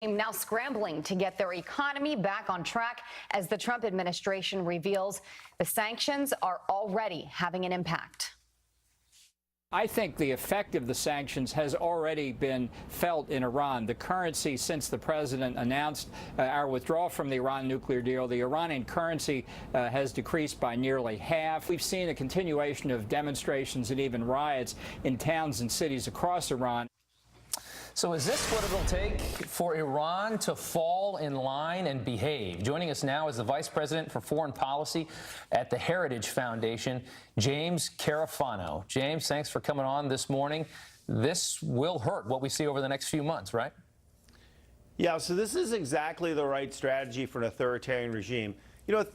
Now scrambling to get their economy back on track as the Trump administration reveals the sanctions are already having an impact. I think the effect of the sanctions has already been felt in Iran. The currency, since the president announced our withdrawal from the Iran nuclear deal, the Iranian currency has decreased by nearly half. We've seen a continuation of demonstrations and even riots in towns and cities across Iran. So is this what it'll take for Iran to fall in line and behave? Joining us now is the Vice President for Foreign Policy at the Heritage Foundation, James Carafano. James, thanks for coming on this morning. This will hurt what we see over the next few months, right? Yeah, so this is exactly the right strategy for an authoritarian regime. You know,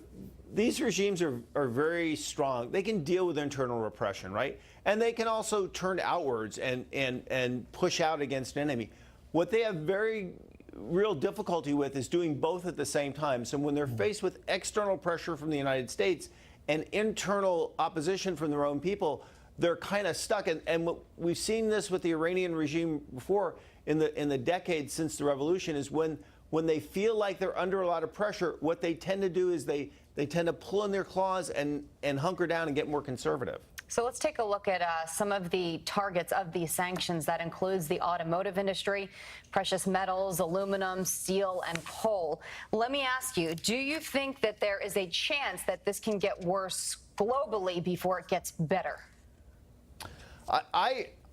these regimes are very strong. They can deal with internal repression, right? And they can also turn outwards and push out against an enemy. What they have very real difficulty with is doing both at the same time. So when they're faced with external pressure from the United States and internal opposition from their own people, they're kind of stuck. And we've seen this with the Iranian regime before in the decades since the revolution is when they feel like they're under a lot of pressure, what they tend to do is they tend to pull in their claws and hunker down and get more conservative. So let's take a look at some of the targets of these sanctions. That includes the automotive industry, precious metals, aluminum, steel, and coal. Let me ask you, do you think that there is a chance that this can get worse globally before it gets better?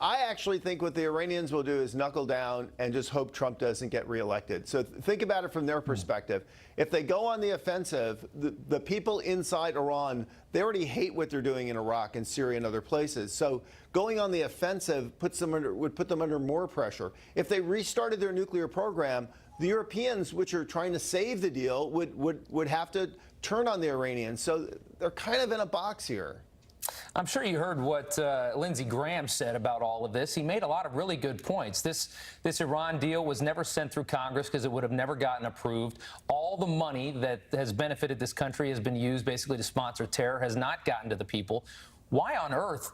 I actually think what the Iranians will do is knuckle down and just hope Trump doesn't get reelected. So think about it from their perspective. If they go on the offensive, the people inside Iran, they already hate what they're doing in Iraq and Syria and other places. So going on the offensive would put them under more pressure. If they restarted their nuclear program, the Europeans, which are trying to save the deal, would have to turn on the Iranians. So they're kind of in a box here. I'm sure you heard what Lindsey Graham said about all of this. He made a lot of really good points. This Iran deal was never sent through Congress because it would have never gotten approved. All the money that has benefited this country has been used basically to sponsor terror, has not gotten to the people. Why on earth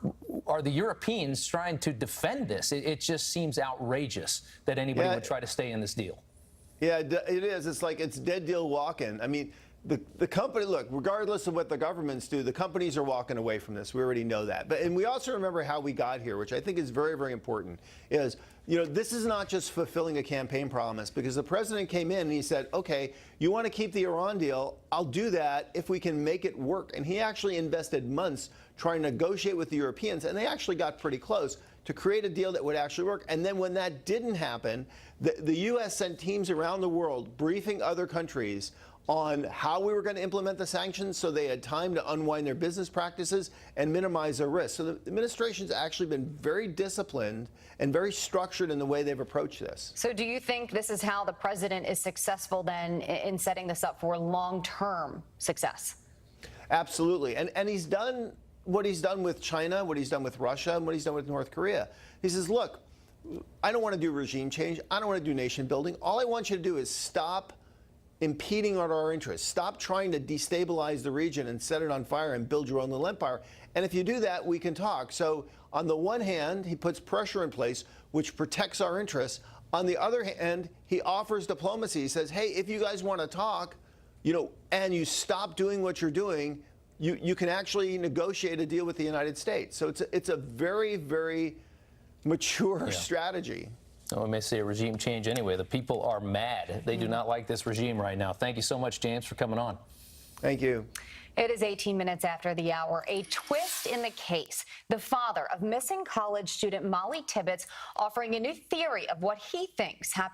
are the Europeans trying to defend this? It just seems outrageous that anybody would try to stay in this deal. Yeah, it is. It's like it's dead deal walking. I mean, the company, look, regardless of what the governments do, the companies are walking away from this. We already know that. And we also remember how we got here, which I think is very, very important, is, you know, this is not just fulfilling a campaign promise, because the president came in and he said, okay, you want to keep the Iran deal? I'll do that if we can make it work. And he actually invested months trying to negotiate with the Europeans, and they actually got pretty close to create a deal that would actually work. And then when that didn't happen, the U.S. sent teams around the world briefing other countries on how we were going to implement the sanctions so they had time to unwind their business practices and minimize their risk. So the administration's actually been very disciplined and very structured in the way they've approached this. So do you think this is how the president is successful then in setting this up for long-term success? Absolutely. And he's done what he's done with China, what he's done with Russia, and what he's done with North Korea. He says, look, I don't want to do regime change. I don't want to do nation building. All I want you to do is stop impeding on our interests. Stop trying to destabilize the region and set it on fire and build your own little empire. And if you do that, we can talk. So on the one hand, he puts pressure in place, which protects our interests. On the other hand, he offers diplomacy. He says, hey, if you guys want to talk, you know, and you stop doing what you're doing, you can actually negotiate a deal with the United States. So it's a very, very mature strategy. Oh, we may see a regime change anyway. The people are mad. They do not like this regime right now. Thank you so much, James, for coming on. Thank you. It is 18 minutes after the hour. A twist in the case. The father of missing college student Molly Tibbetts offering a new theory of what he thinks happened.